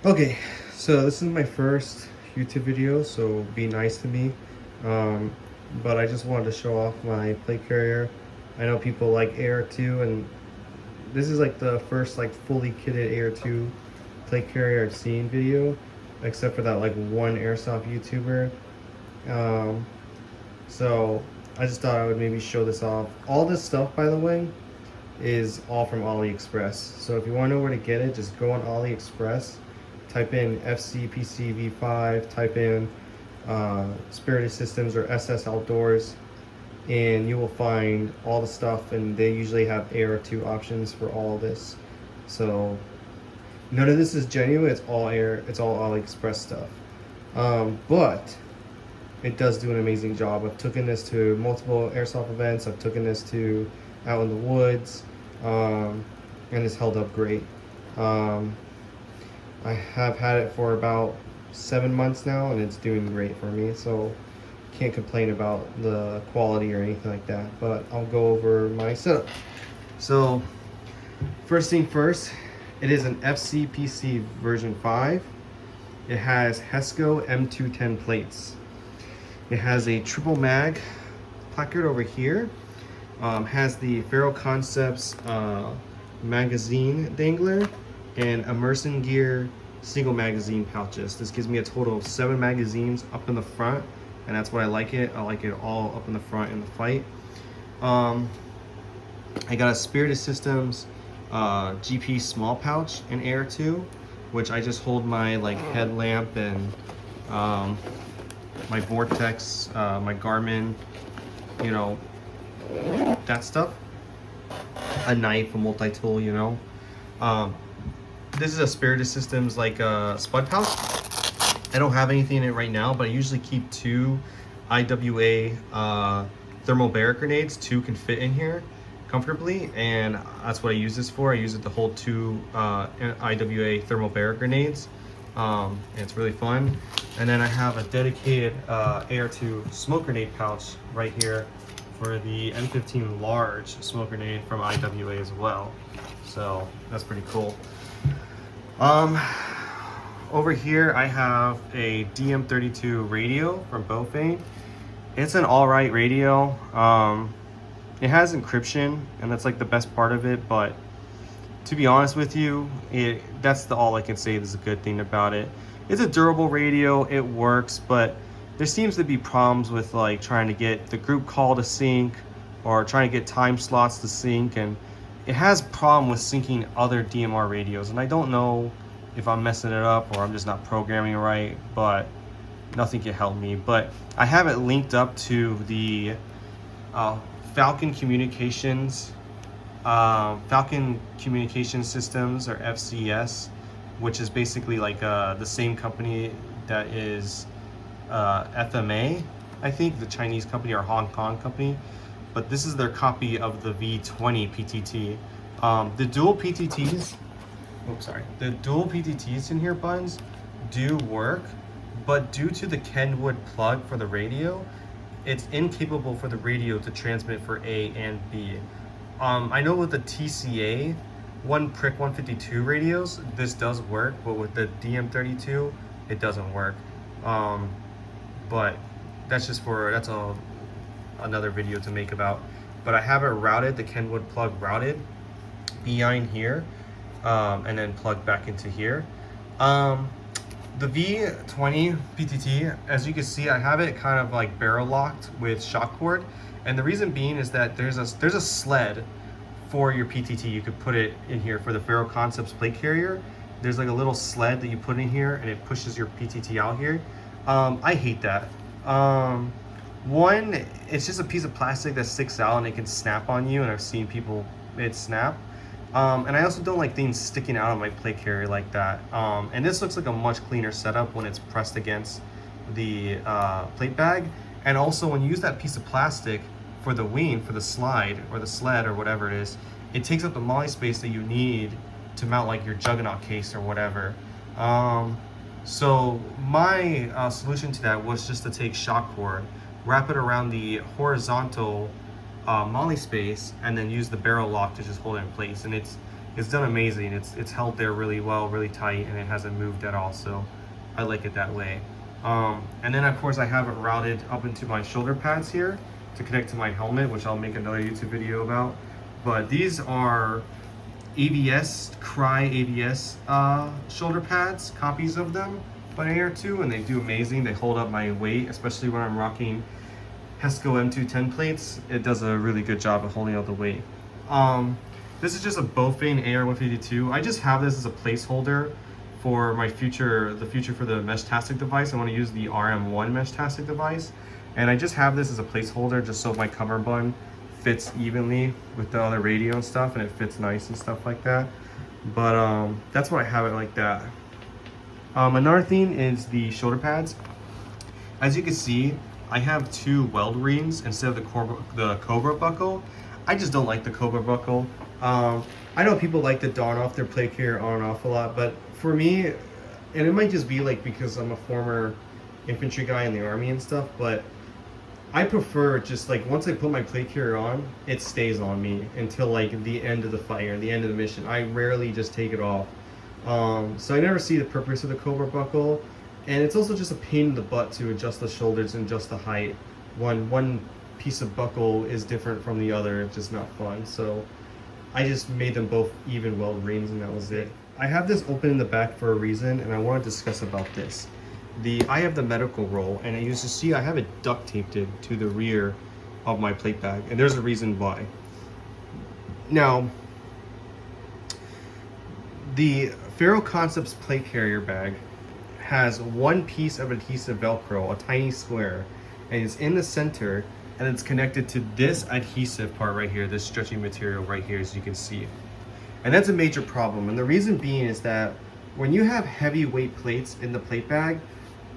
Okay, so this is my first YouTube video, so be nice to me. Um, but I just wanted to show off my plate carrier. I know people like AOR2, and this is like the first like fully kitted AOR2 plate carrier I've seen video, except for that like one airsoft YouTuber. Um, so I just thought I would maybe show this off. All this stuff, by the way, is all from AliExpress. So if you want to know where to get it, just go on AliExpress, type in FCPC-v5, type in Spirited Systems or SS Outdoors, and you will find all the stuff. And they usually have AOR2 options for all of this. So none of this is genuine. It's all It's all AliExpress stuff. But it does do an amazing job. I've taken this to multiple airsoft events. I've taken this to out in the woods, and it's held up great. Um, I have had it for about 7 months now, and it's doing great for me. So can't complain about the quality or anything like that. But I'll go over my setup. So first thing first, it is an FCPC version 5. It has HESCO M210 plates. It has a triple mag placard over here. Has the Faro Concepts magazine dangler and Immersion Gear single magazine pouches. This gives me a total of 7 magazines up in the front, and that's what I like it. I like it all up in the front in the fight. I got a Spirited Systems GP small pouch in AOR2, which I just hold my like headlamp and my Vortex, my Garmin, you know, that stuff. A knife, a multi-tool, you know. This is a Spirited Systems like spud pouch. I don't have anything in it right now, but I usually keep 2 IWA thermobaric grenades. 2 can fit in here comfortably, and that's what I use this for. I use it to hold 2 IWA thermobaric grenades. And it's really fun. And then I have a dedicated AOR2 smoke grenade pouch right here for the M15 large smoke grenade from IWA as well. So that's pretty cool. Over here I have a DM32 radio from Bofane. It's an alright radio. It has encryption, and that's like the best part of it, but to be honest with you, that's all I can say is a good thing about it. It's a durable radio, it works, but there seems to be problems with like trying to get the group call to sync or trying to get time slots to sync, and it has problem with syncing other DMR radios, and I don't know if I'm messing it up or I'm just not programming right, but nothing can help me. But I have it linked up to the Falcon Communications Systems, or FCS, which is basically like the same company that is FMA, I think, the Chinese company or Hong Kong company, but this is their copy of the V20 PTT. The dual PTTs, the dual PTTs in here, buttons, do work, but due to the Kenwood plug for the radio, it's incapable for the radio to transmit for A and B. I know with the TCA 152 radios, this does work, but with the DM32, it doesn't work. But that's just another video to make about. But I have it routed, the Kenwood plug routed behind here, and then plugged back into here. The V20 PTT, as you can see, I have it kind of like barrel locked with shock cord, and the reason being is that there's a sled for your PTT. You could put it in here for the Faro Concepts plate carrier. There's like a little sled that you put in here, and it pushes your PTT out here. I hate that. One, it's just a piece of plastic that sticks out and it can snap on you, and I've seen people it snap. And I also don't like things sticking out of my plate carrier like that. And this looks like a much cleaner setup when it's pressed against the plate bag. And also when you use that piece of plastic for the wing, for the slide or the sled or whatever it is, it takes up the MOLLE space that you need to mount like your Juggernaut case or whatever. So my solution to that was just to take shock cord, wrap it around the horizontal MOLLE space, and then use the barrel lock to just hold it in place. And it's done amazing. It's held there really well, really tight, and it hasn't moved at all. So I like it that way. And then of course I have it routed up into my shoulder pads here to connect to my helmet, which I'll make another YouTube video about. But these are Cry ABS shoulder pads, copies of them by AOR2, and they do amazing. They hold up my weight, especially when I'm rocking Hesco M210 plates. It does a really good job of holding out the weight. This is just a Bofane AR152. I just have this as a placeholder for my the future for the Mesh-tastic device. I want to use the RM1 Mesh-tastic device, and I just have this as a placeholder just so my cover bun fits evenly with the other radio and stuff, and it fits nice and stuff like that. But that's why I have it like that. Another thing is the shoulder pads. As you can see, I have 2 weld rings instead of the Cobra buckle. I just don't like the Cobra buckle. I know people like to don off their plate carrier on and off a lot, but for me, and it might just be like because I'm a former infantry guy in the army and stuff, but I prefer just like once I put my plate carrier on, it stays on me until like the end of the fight or the end of the mission. I rarely just take it off. So I never see the purpose of the Cobra buckle, and it's also just a pain in the butt to adjust the shoulders and adjust the height. One piece of buckle is different from the other, it's just not fun. So I just made them both even weld rings, and that was it. I have this open in the back for a reason, and I want to discuss about this. I have the medical roll, and as you see, I have it duct taped to the rear of my plate bag, and there's a reason why. Now, the Faro Concepts plate carrier bag has one piece of adhesive Velcro, a tiny square, and it's in the center, and it's connected to this adhesive part right here, this stretchy material right here, as you can see. And that's a major problem, and the reason being is that when you have heavy weight plates in the plate bag,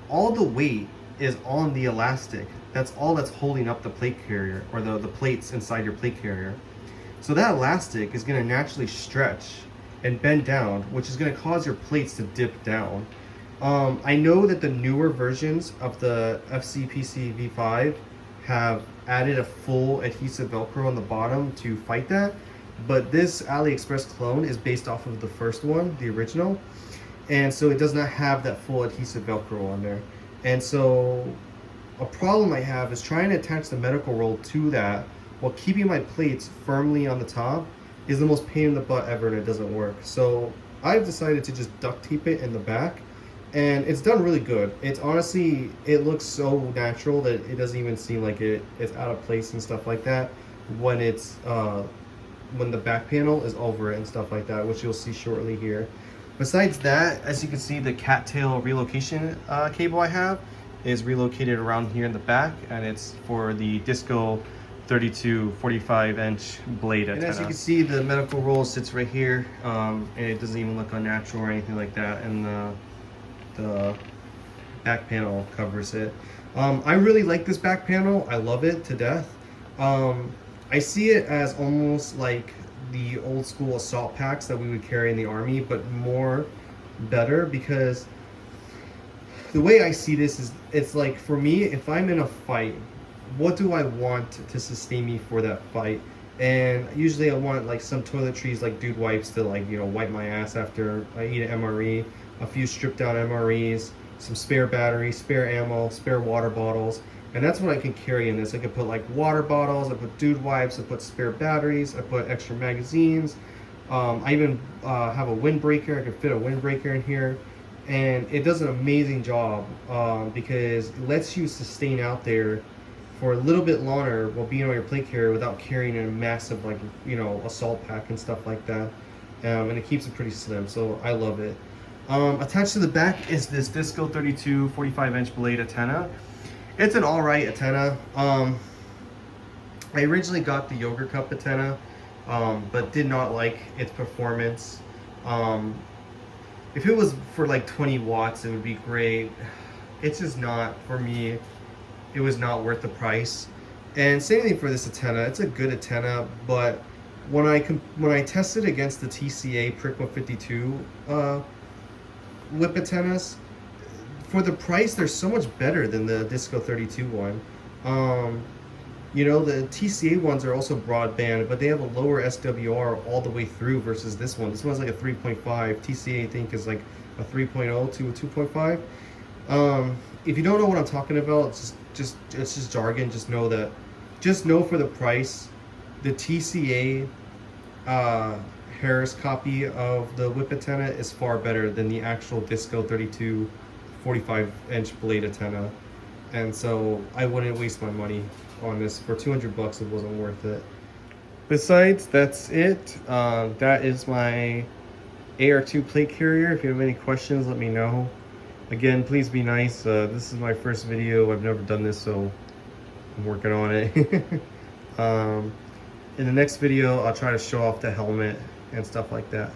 all the weight is on the elastic. That's all that's holding up the plate carrier, or the plates inside your plate carrier. So that elastic is going to naturally stretch and bend down, which is going to cause your plates to dip down. I know that the newer versions of the FCPC-v5 have added a full adhesive Velcro on the bottom to fight that, but this AliExpress clone is based off of the first one, the original, and so it does not have that full adhesive Velcro on there. And so a problem I have is trying to attach the medical roll to that while keeping my plates firmly on the top is the most pain in the butt ever, and it doesn't work. So I've decided to just duct tape it in the back, and it's done really good. It's honestly, it looks so natural that it doesn't even seem like it's out of place and stuff like that when it's when the back panel is over it and stuff like that, which you'll see shortly here. Besides that, as you can see, the cattail relocation cable I have is relocated around here in the back, and it's for the Disco 32 45-inch blade antenna. And as you can see, the medical roll sits right here, and it doesn't even look unnatural or anything like that, and the back panel covers it. I really like this back panel. I love it to death. I see it as almost like the old school assault packs that we would carry in the army, but better, because the way I see this is, it's like, for me, if I'm in a fight, what do I want to sustain me for that fight? And usually I want like some toiletries, like dude wipes to, like, you know, wipe my ass after I eat an MRE, a few stripped down MREs, some spare batteries, spare ammo, spare water bottles. And that's what I can carry in this. I can put like water bottles, I put dude wipes, I put spare batteries, I put extra magazines. I even have a windbreaker. I can fit a windbreaker in here. And it does an amazing job because it lets you sustain out there for a little bit longer while being on your plate carrier without carrying a massive, like, you know, assault pack and stuff like that. And it keeps it pretty slim, so I love it. Attached to the back is this Disco 32 45-inch blade antenna. It's an alright antenna. I originally got the yogurt cup antenna, but did not like its performance. If it was for like 20 watts, it would be great. It's just not, for me, it was not worth the price. And same thing for this antenna. It's a good antenna, but when I tested against the TCA Prick 152 whip antennas, for the price, they're so much better than the Disco 32 one. You know, the TCA ones are also broadband, but they have a lower SWR all the way through versus this one. This one's like a 3.5. TCA, I think, is like a 3.0 to a 2.5. If you don't know what I'm talking about, it's just jargon. Just know for the price, the TCA Harris copy of the whip antenna is far better than the actual Disco 32 45-inch blade antenna, and so I wouldn't waste my money on this. For 200 bucks, it wasn't worth it. Besides, that's it. That is my AR2 plate carrier. If you have any questions, let me know. Again, please be nice. This is my first video. I've never done this, so I'm working on it. In the next video, I'll try to show off the helmet and stuff like that.